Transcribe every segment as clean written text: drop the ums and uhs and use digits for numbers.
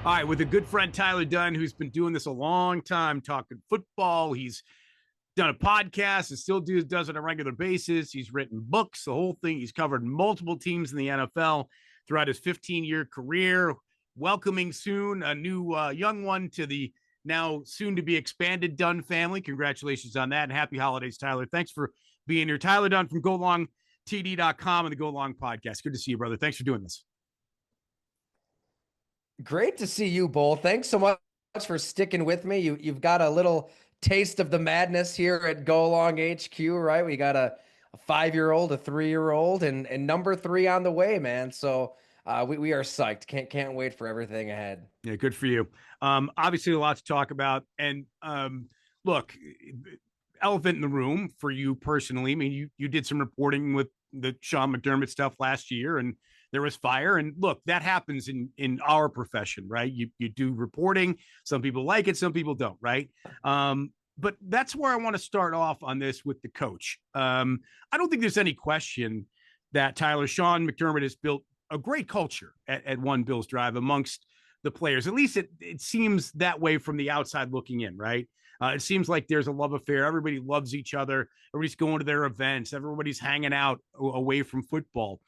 All right, with a good friend, Tyler Dunne, who's been doing this a long time, talking football. He's done a podcast and still does it on a regular basis. He's written books, the whole thing. He's covered multiple teams in the NFL throughout his 15-year career, welcoming soon a new young one to the now soon-to-be expanded Dunne family. Congratulations on that, and happy holidays, Tyler. Thanks for being here. Tyler Dunne from GoLongTD.com and the Go Long podcast. Good to see you, brother. Thanks for doing this. Great to see you, Bull. Thanks so much for sticking with me. You've got a little taste of the madness here at Go Long HQ, right? We got a 5-year-old, a 3-year-old, and number 3 on the way, man. So we are psyched. Can't wait for everything ahead. Yeah, good for you. Obviously, a lot to talk about. And look, elephant in the room for you personally. I mean, you did some reporting with the Sean McDermott stuff last year, and there was fire. And look, that happens in our profession, right? You do reporting. Some people like it, some people don't, right? But that's where I want to start off on this with the coach. I don't think there's any question that Sean McDermott has built a great culture at One Bills Drive amongst the players. At least it seems that way from the outside looking in, right? It seems like there's a love affair. Everybody loves each other. Everybody's going to their events. Everybody's hanging out away from football.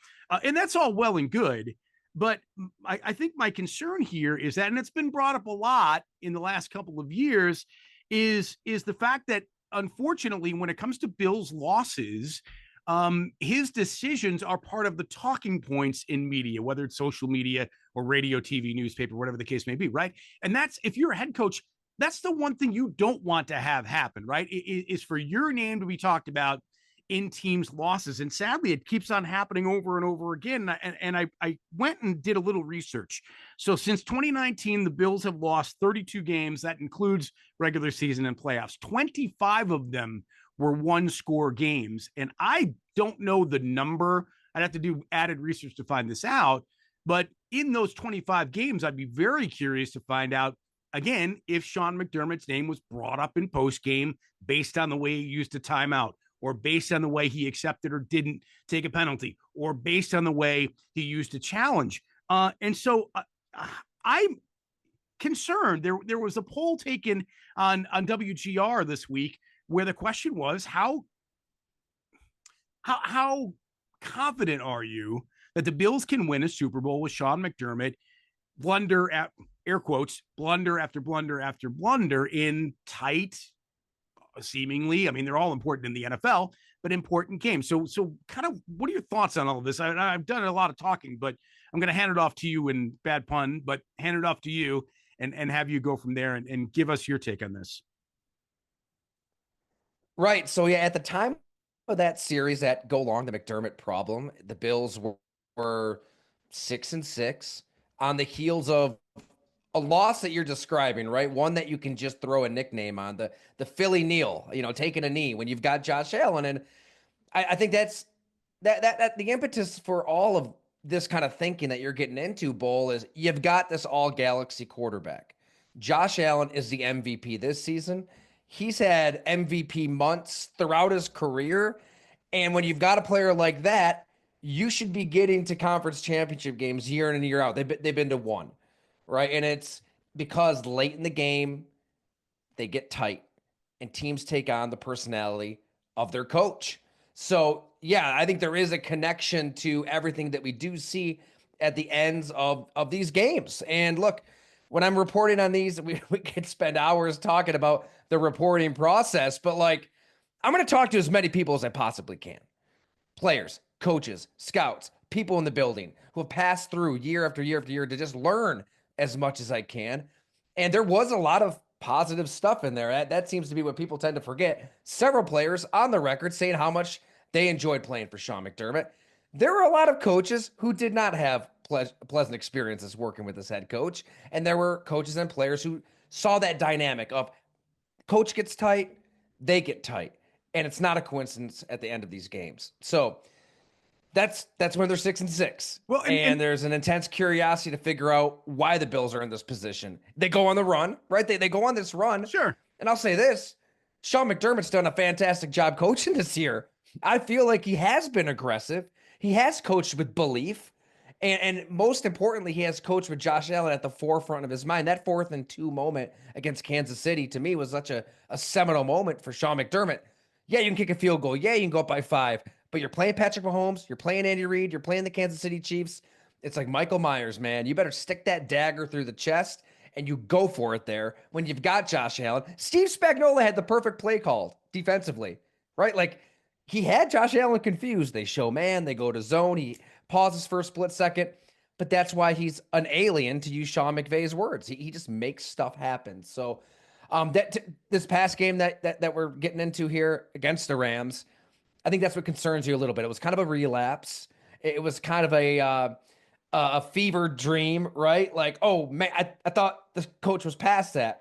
And that's all well and good. But I think my concern here is that, and it's been brought up a lot in the last couple of years, is the fact that, unfortunately, when it comes to Bill's losses, his decisions are part of the talking points in media, whether it's social media or radio, TV, newspaper, whatever the case may be, right? And that's, if you're a head coach, that's the one thing you don't want to have happen, right? Is for your name to be talked about in teams' losses. And sadly, it keeps on happening over and over again. And I went and did a little research. So since 2019, the Bills have lost 32 games. That includes regular season and playoffs. 25 of them were one-score games. And I don't know the number. I'd have to do added research to find this out. But in those 25 games, I'd be very curious to find out, again, if Sean McDermott's name was brought up in postgame based on the way he used a timeout, or based on the way he accepted or didn't take a penalty, or based on the way he used a challenge. And so I'm concerned. There was a poll taken on WGR this week where the question was, how confident are you that the Bills can win a Super Bowl with Sean McDermott blunder at air quotes, blunder after blunder after blunder in tight, seemingly, I mean, they're all important in the NFL, but important games. So kind of, what are your thoughts on all of this? I've done a lot of talking, but I'm going to hand it off to you, and bad pun, but hand it off to you and have you go from there and give us your take on this. Right. So yeah, at the time of that series at Go Long, the McDermott problem, the Bills were 6-6 on the heels of a loss that you're describing, right? One that you can just throw a nickname on, the Philly kneel, taking a knee when you've got Josh Allen. And I think that's that the impetus for all of this kind of thinking that you're getting into, Bull, is you've got this all galaxy quarterback. Josh Allen is the MVP this season. He's had MVP months throughout his career. And when you've got a player like that, you should be getting to conference championship games year in and year out. They've been to one, right? And it's because late in the game, they get tight and teams take on the personality of their coach. So, yeah, I think there is a connection to everything that we do see at the ends of these games. And look, when I'm reporting on these, we could spend hours talking about the reporting process, but I'm going to talk to as many people as I possibly can. Players, coaches, scouts, people in the building who have passed through year after year after year to just learn as much as I can. And there was a lot of positive stuff in there. That seems to be what people tend to forget. Several players on the record saying how much they enjoyed playing for Sean McDermott. There were a lot of coaches who did not have pleasant experiences working with this head coach. And there were coaches and players who saw that dynamic of coach gets tight, they get tight. And it's not a coincidence at the end of these games. So that's when they're 6-6. Well, and there's an intense curiosity to figure out why the Bills are in this position. They go on the run, right? They go on this run. Sure. And I'll say this, Sean McDermott's done a fantastic job coaching this year. I feel like he has been aggressive. He has coached with belief. And most importantly, he has coach with Josh Allen at the forefront of his mind. That 4th-and-2 moment against Kansas City, to me, was such a seminal moment for Sean McDermott. Yeah, you can kick a field goal. Yeah, you can go up by 5. But you're playing Patrick Mahomes. You're playing Andy Reid. You're playing the Kansas City Chiefs. It's like Michael Myers, man. You better stick that dagger through the chest and you go for it there when you've got Josh Allen. Steve Spagnuolo had the perfect play called defensively, right? Like, he had Josh Allen confused. They show man, they go to zone. He pauses for a split second, but that's why he's an alien, to use Sean McVay's words. He just makes stuff happen. So this past game that we're getting into here against the Rams, I think that's what concerns you a little bit. It was kind of a relapse. It was kind of a fever dream, right? Like, oh man, I thought the coach was past that.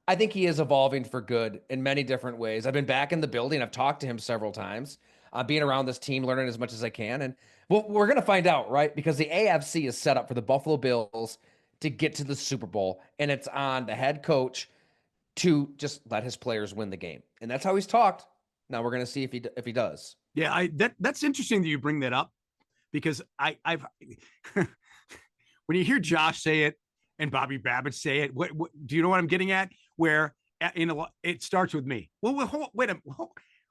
I think he is evolving for good in many different ways. I've been back in the building. I've talked to him several times, being around this team, learning as much as I can. And we're going to find out, right? Because the AFC is set up for the Buffalo Bills to get to the Super Bowl, and it's on the head coach to just let his players win the game. And that's how he's talked. Now we're going to see if he does. Yeah, that's interesting that you bring that up, because I've when you hear Josh say it and Bobby Babbitt say it, what do you know what I'm getting at? Where it starts with me. Well, wait a minute.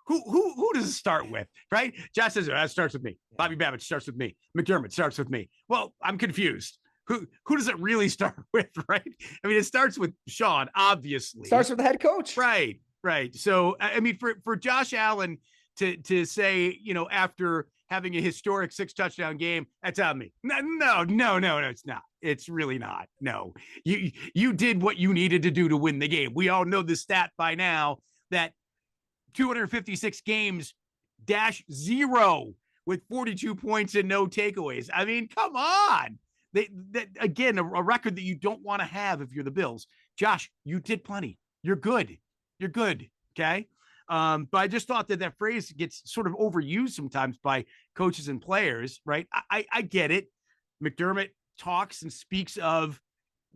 Who does it start with, right? Josh says it starts with me. Bobby Babbitt starts with me. McDermott starts with me. Well, I'm confused. Who does it really start with, right? I mean, it starts with Sean, obviously. Starts with the head coach. Right. So, I mean, for Josh Allen to say, after having a historic 6-touchdown game, that's on me. No, it's not. It's really not. No, you did what you needed to do to win the game. We all know the stat by now that 256 games -0 with 42 points and no takeaways. I mean, come on. Again, a record that you don't want to have if you're the Bills. Josh, you did plenty. You're good. Okay. But I just thought that phrase gets sort of overused sometimes by coaches and players, right? I get it. McDermott talks and speaks of,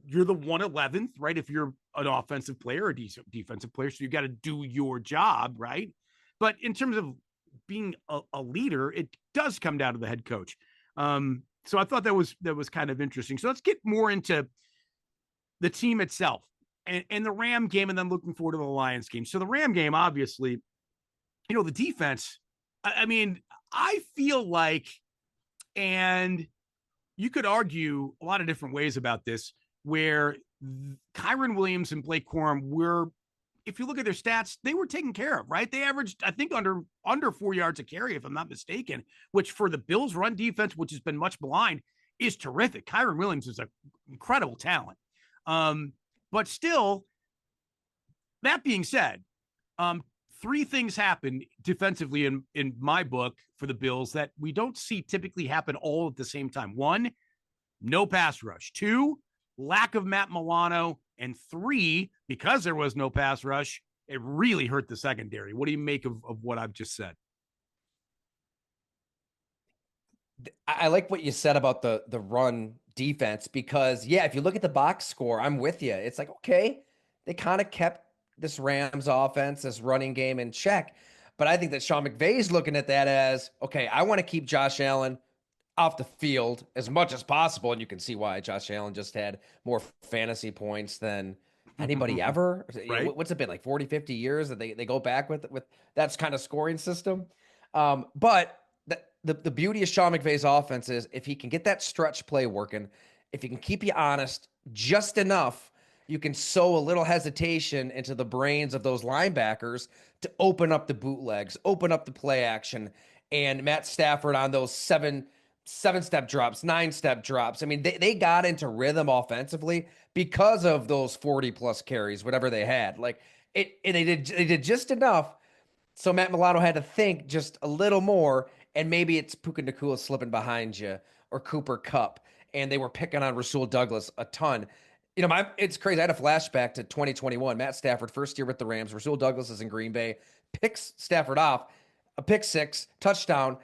you're the 111th, right? If you're an offensive player or a defensive player, so you got to do your job, right? But in terms of being a leader, it does come down to the head coach. So I thought that was kind of interesting. So let's get more into the team itself and the Ram game, and then looking forward to the Lions game. So the Ram game, obviously, the defense, I mean, I feel like, and you could argue a lot of different ways about this, where Kyren Williams and Blake Corum were, if you look at their stats, they were taken care of, right? They averaged, I think, under 4 yards a carry, if I'm not mistaken, which for the Bills' run defense, which has been much maligned, is terrific. Kyren Williams is an incredible talent. But still, that being said, 3 things happened defensively in my book for the Bills that we don't see typically happen all at the same time. 1, no pass rush. 2, lack of Matt Milano. And 3, because there was no pass rush, it really hurt the secondary. What do you make of what I've just said? I like what you said about the run defense, because, yeah, if you look at the box score, I'm with you. It's like, okay, they kind of kept this Rams offense, this running game in check. But I think that Sean McVay is looking at that as, okay, I want to keep Josh Allen off the field as much as possible. And you can see why Josh Allen just had more fantasy points than anybody ever. Right. What's it been, like 40, 50 years that they go back with that kind of scoring system? But the beauty of Sean McVay's offense is, if he can get that stretch play working, if he can keep you honest just enough, you can sow a little hesitation into the brains of those linebackers to open up the bootlegs, open up the play action. And Matt Stafford on those 7-step drops, 9-step drops. I mean, they got into rhythm offensively because of those 40+ carries, whatever they had. Like, they did just enough. So Matt Milano had to think just a little more, and maybe it's Puka Nacua slipping behind you, or Cooper Kupp, and they were picking on Rasul Douglas a ton. It's crazy. I had a flashback to 2021. Matt Stafford, first year with the Rams. Rasul Douglas is in Green Bay, picks Stafford off, a pick 6, touchdown.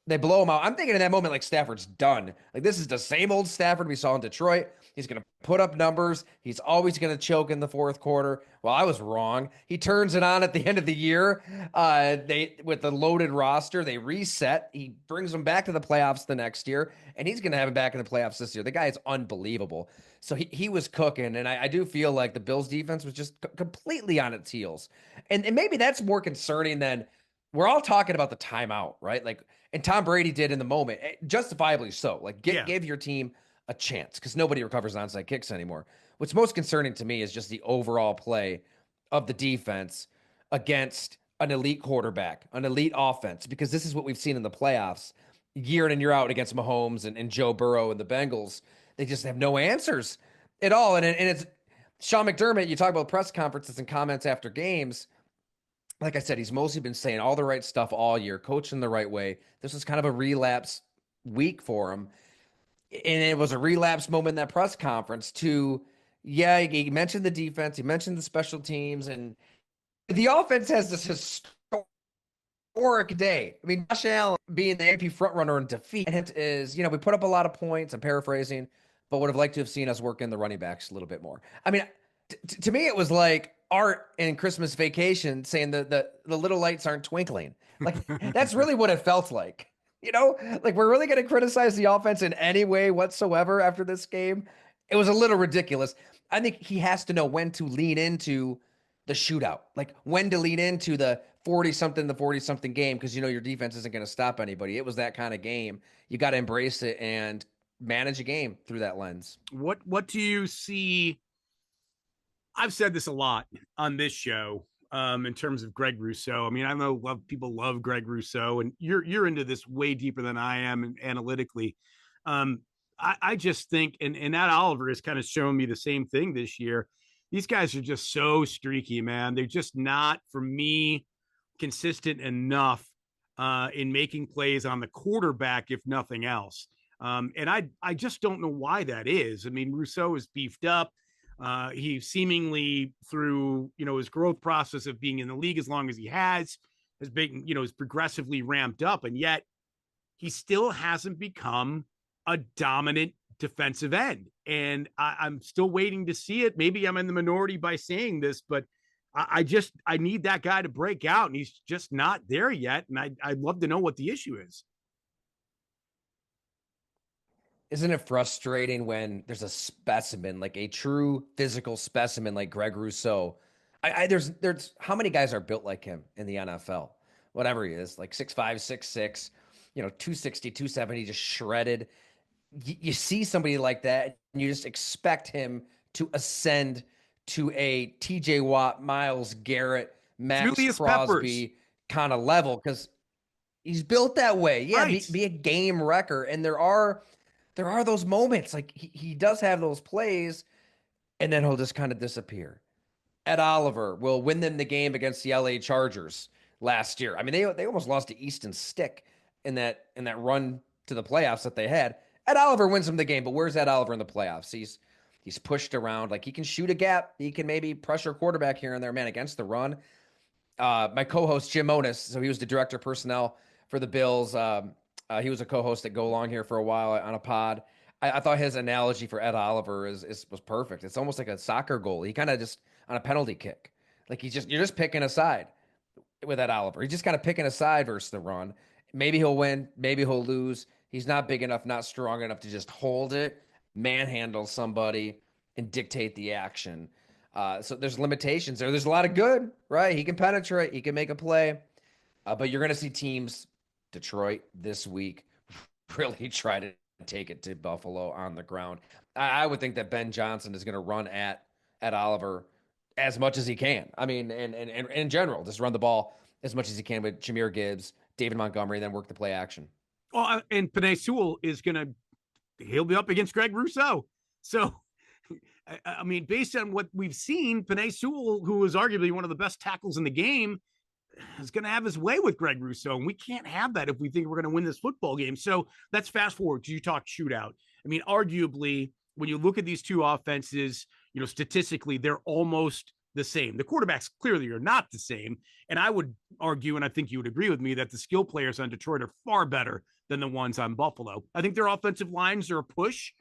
They blow him out. I'm thinking in that moment, like Stafford's done. Like this is the same old Stafford we saw in Detroit. He's going to put up numbers. He's always going to choke in the fourth quarter. Well, I was wrong. He turns it on at the end of the year. They with the loaded roster, they reset. He brings them back to the playoffs the next year, and he's going to have him back in the playoffs this year. The guy is unbelievable. So he was cooking, and I do feel like the Bills defense was just completely on its heels, and maybe that's more concerning than we're all talking about the timeout, right? Like, and Tom Brady did in the moment, justifiably so. Like, give your team a chance because nobody recovers onside kicks anymore. What's most concerning to me is just the overall play of the defense against an elite quarterback, an elite offense, because this is what we've seen in the playoffs year in and year out against Mahomes and Joe Burrow and the Bengals. They just have no answers at all. And it's Sean McDermott. You talk about press conferences and comments after games. Like I said, he's mostly been saying all the right stuff all year, coaching the right way. This was kind of a relapse week for him. And it was a relapse moment in that press conference to, yeah, he mentioned the defense, he mentioned the special teams, and the offense has this historic day. I mean, Josh Allen being the AP frontrunner in defeat is, we put up a lot of points, I'm paraphrasing, but would have liked to have seen us work in the running backs a little bit more. I mean, to me, it was like Art in Christmas Vacation saying the little lights aren't twinkling. Like, that's really what it felt like. Like we're really going to criticize the offense in any way whatsoever after this game. It was a little ridiculous. I think he has to know when to lean into the shootout, like when to lean into the 40-something game, because your defense isn't going to stop anybody. It was that kind of game. You got to embrace it and manage a game through that lens. What do you see? I've said this a lot on this show. In terms of Greg Rousseau. I mean, I know people love Greg Rousseau, and you're into this way deeper than I am analytically. I just think, and Matt Oliver has kind of shown me the same thing this year. These guys are just so streaky, man. They're just not, for me, consistent enough in making plays on the quarterback, if nothing else. And I just don't know why that is. I mean, Rousseau is beefed up. He seemingly, through his growth process of being in the league as long as he has been is progressively ramped up, and yet he still hasn't become a dominant defensive end. And I'm still waiting to see it. Maybe I'm in the minority by saying this, but I need that guy to break out, and he's just not there yet. And I'd love to know what the issue is. Isn't it frustrating when there's a specimen, like a true physical specimen like Greg Rousseau? There's how many guys are built like him in the NFL? Whatever he is, like 6'5", 6'6", 260, 270, just shredded. You see somebody like that, and you just expect him to ascend to a TJ Watt, Myles Garrett, Max Julius Crosby kind of level, because he's built that way. Yeah, right. be a game wrecker. And there are those moments, like he does have those plays, and then he'll just kind of disappear. Ed Oliver will win them the game against the LA Chargers last year. I mean, they almost lost to Easton Stick in that run to the playoffs that they had. Ed Oliver wins them the game, but where's Ed Oliver in the playoffs? He's pushed around. Like, he can shoot a gap. He can maybe pressure quarterback here and there, man, against the run. My co-host, Jim Onis, so he was the director of personnel for the Bills. He was a co-host at Go Long here for a while on a pod. I thought his analogy for Ed Oliver was perfect. It's almost like a soccer goal. He kind of just on a penalty kick. Like, you're just picking a side with Ed Oliver. He's just kind of picking a side versus the run. Maybe he'll win. Maybe he'll lose. He's not big enough, not strong enough to just hold it, manhandle somebody, and dictate the action. So there's limitations there. There's a lot of good, right? He can penetrate. He can make a play. But you're going to see teams, Detroit this week, really try to take it to Buffalo on the ground. I would think that Ben Johnson is going to run at Oliver as much as he can. I mean, and in general, just run the ball as much as he can with Jahmyr Gibbs, David Montgomery, then work the play action. Well, and Penei Sewell he'll be up against Greg Rousseau. So, I mean, based on what we've seen, Penei Sewell, who is arguably one of the best tackles in the game, is going to have his way with Greg Rousseau. And we can't have that if we think we're going to win this football game. So let's fast forward. You talk shootout. I mean, arguably, when you look at these two offenses, statistically, they're almost the same. The quarterbacks clearly are not the same. And I would argue, and I think you would agree with me, that the skill players on Detroit are far better than the ones on Buffalo. I think their offensive lines are a push.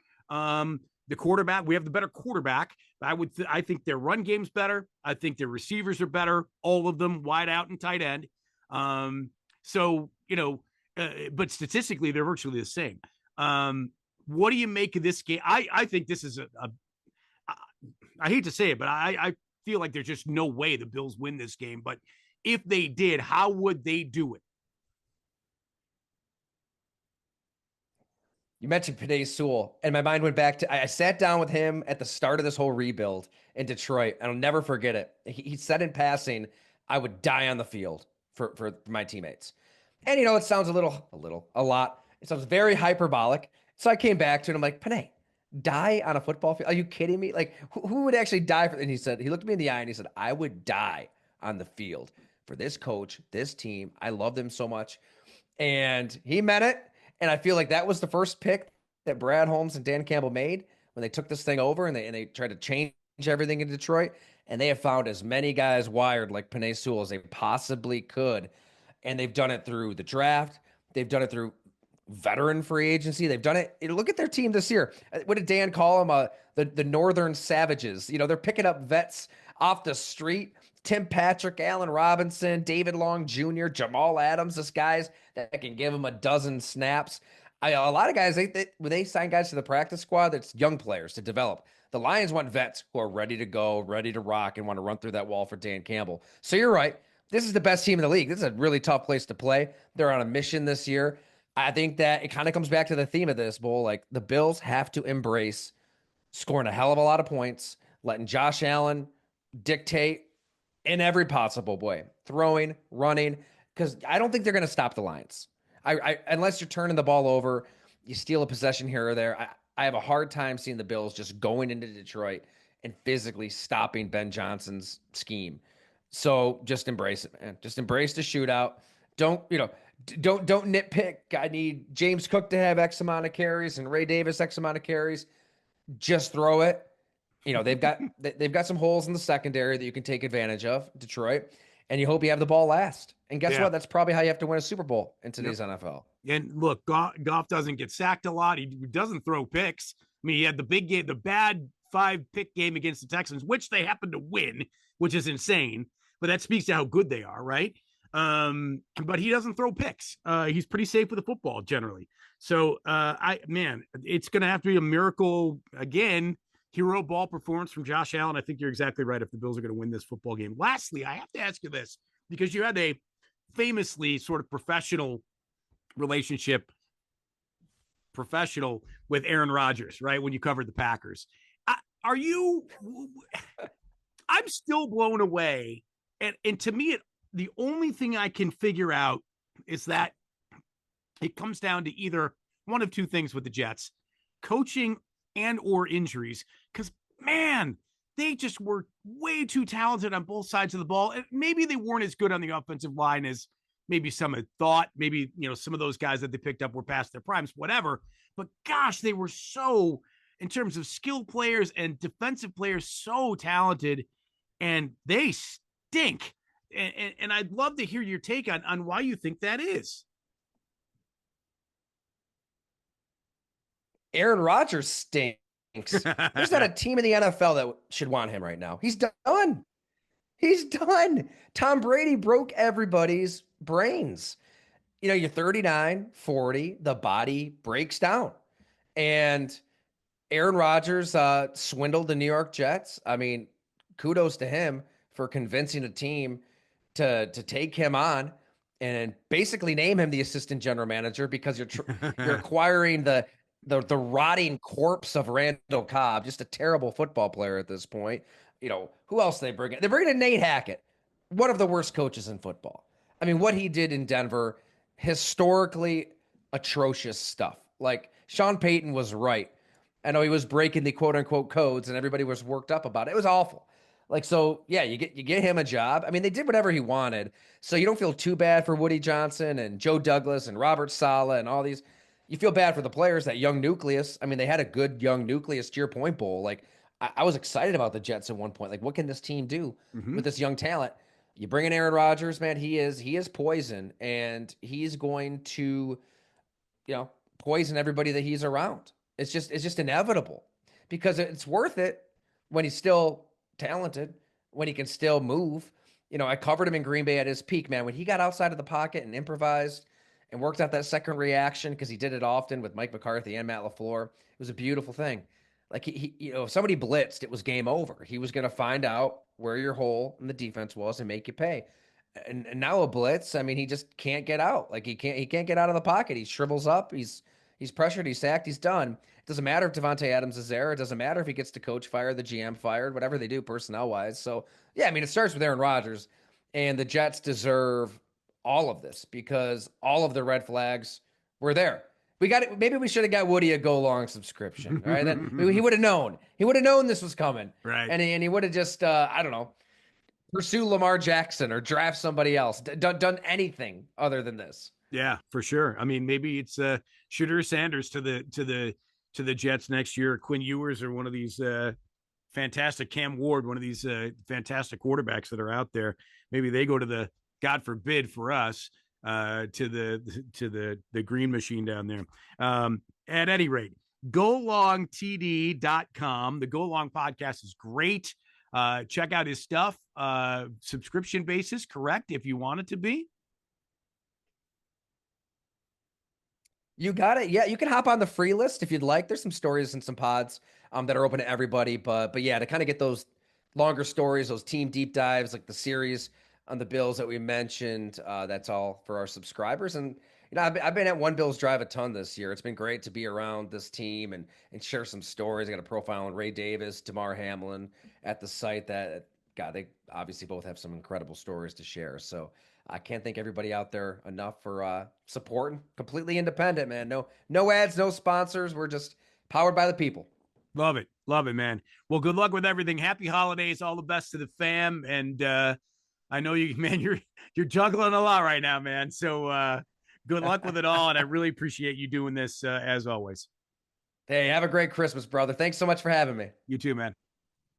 The quarterback, we have the better quarterback. I think their run game's better. I think their receivers are better, all of them, wide out and tight end. So, but statistically, they're virtually the same. What do you make of this game? I think this is I hate to say it, but I feel like there's just no way the Bills win this game. But if they did, how would they do it? You mentioned Penei Sewell, and my mind went back to I sat down with him at the start of this whole rebuild in Detroit, and I'll never forget it. He said in passing, I would die on the field for my teammates. And it sounds a lot. It sounds very hyperbolic. So I came back to it. I'm like, Penei, die on a football field? Are you kidding me? Like, who would actually die for? And he looked me in the eye and he said, I would die on the field for this coach, this team. I love them so much. And he meant it. And I feel like that was the first pick that Brad Holmes and Dan Campbell made when they took this thing over and they tried to change everything in Detroit. And they have found as many guys wired like Penei Sewell as they possibly could. And they've done it through the draft. They've done it through veteran free agency. They've done it. Look at their team this year. What did Dan call them? The Northern Savages. They're picking up vets off the street. Tim Patrick, Allen Robinson, David Long Jr., Jamal Adams. This guys that can give them a dozen snaps. A lot of guys, when they sign guys to the practice squad, that's young players to develop. The Lions want vets who are ready to go, ready to rock, and want to run through that wall for Dan Campbell. So you're right. This is the best team in the league. This is a really tough place to play. They're on a mission this year. I think that it kind of comes back to the theme of this bowl. Like, the Bills have to embrace scoring a hell of a lot of points, letting Josh Allen dictate in every possible way, throwing, running, because I don't think they're going to stop the Lions. Unless you're turning the ball over, you steal a possession here or there. I have a hard time seeing the Bills just going into Detroit and physically stopping Ben Johnson's scheme. So just embrace it, man. Just embrace the shootout. Don't nitpick. I need James Cook to have X amount of carries and Ray Davis X amount of carries. Just throw it. They've got some holes in the secondary that you can take advantage of, Detroit, and you hope you have the ball last. And guess what? That's probably how you have to win a Super Bowl in today's NFL. And look, Goff doesn't get sacked a lot. He doesn't throw picks. I mean, he had the big game, the bad 5-pick game against the Texans, which they happened to win, which is insane. But that speaks to how good they are, right? But he doesn't throw picks. He's pretty safe with the football generally. So, it's going to have to be a miracle again. Hero ball performance from Josh Allen. I think you're exactly right if the Bills are going to win this football game. Lastly, I have to ask you this because you had a famously sort of professional with Aaron Rodgers, right? When you covered the Packers. I'm still blown away. And to me, the only thing I can figure out is that it comes down to either one of two things with the Jets, coaching and or injuries, because, man, they just were way too talented on both sides of the ball. And maybe they weren't as good on the offensive line as maybe some had thought. Maybe, some of those guys that they picked up were past their primes, whatever. But, gosh, they were so, in terms of skilled players and defensive players, so talented, and they stink. And I'd love to hear your take on why you think that is. Aaron Rodgers stinks. There's not a team in the NFL that should want him right now. He's done. He's done. Tom Brady broke everybody's brains. You're 39, 40, the body breaks down. And Aaron Rodgers swindled the New York Jets. I mean, kudos to him for convincing a team to take him on and basically name him the assistant general manager because you're acquiring the rotting corpse of Randall Cobb, just a terrible football player at this point. Who else they bring in? They're bringing in Nate Hackett, one of the worst coaches in football. I mean, what he did in Denver, historically atrocious stuff. Like, Sean Payton was right. I know he was breaking the quote unquote codes and everybody was worked up about it. It was awful. Like, so yeah, you get him a job. I mean, they did whatever he wanted. So you don't feel too bad for Woody Johnson and Joe Douglas and Robert Saleh and all these. You feel bad for the players, that young nucleus. I mean, they had a good young nucleus, to your point, Bull. Like, I was excited about the Jets at one point. Like, what can this team do Mm-hmm. with this young talent? You bring in Aaron Rodgers, man. He is poison, and he's going to, poison everybody that he's around. It's just inevitable because it's worth it when he's still talented, when he can still move. I covered him in Green Bay at his peak, man. When he got outside of the pocket and improvised and worked out that second reaction, because he did it often with Mike McCarthy and Matt LaFleur, it was a beautiful thing. Like if somebody blitzed, it was game over. He was going to find out where your hole in the defense was and make you pay. And now a blitz, I mean, he just can't get out. Like he can't get out of the pocket. He shrivels up. He's pressured. He's sacked. He's done. It doesn't matter if Devontae Adams is there. It doesn't matter if he gets the coach fired, the GM fired, whatever they do personnel wise. So yeah, I mean, it starts with Aaron Rodgers, and the Jets deserve all of this because all of the red flags were there. We got it. Maybe we should have got Woody a go long subscription. All right, then he would have known. He would have known this was coming, Right. and he would have just I don't know, pursue Lamar Jackson or draft somebody else. Done anything other than this. Yeah, for sure. I mean, maybe it's Shooter Sanders to the Jets next year. Quinn Ewers or one of these fantastic Cam Ward, one of these fantastic quarterbacks that are out there. Maybe they go to the, God forbid for us, to the green machine down there. At any rate, golongtd.com. The Go Long podcast is great. Check out his stuff. Subscription basis, correct? If you want it to be. You got it. Yeah, you can hop on the free list if you'd like. There's some stories and some pods that are open to everybody. But yeah, to kind of get those longer stories, those team deep dives, like the series on the Bills that we mentioned, that's all for our subscribers. And I've been at One Bills Drive a ton this year. It's been great to be around this team and share some stories. I got a profile on Ray Davis, Damar Hamlin at the site. That God, they obviously both have some incredible stories to share. So I can't thank everybody out there enough for supporting. Completely independent, man. No ads, no sponsors. We're just powered by the people. Love it, man. Well, good luck with everything. Happy holidays, all the best to the fam. And I know you, man. You're juggling a lot right now, man. So good luck with it all. And I really appreciate you doing this as always. Hey, have a great Christmas, brother. Thanks so much for having me. You too, man.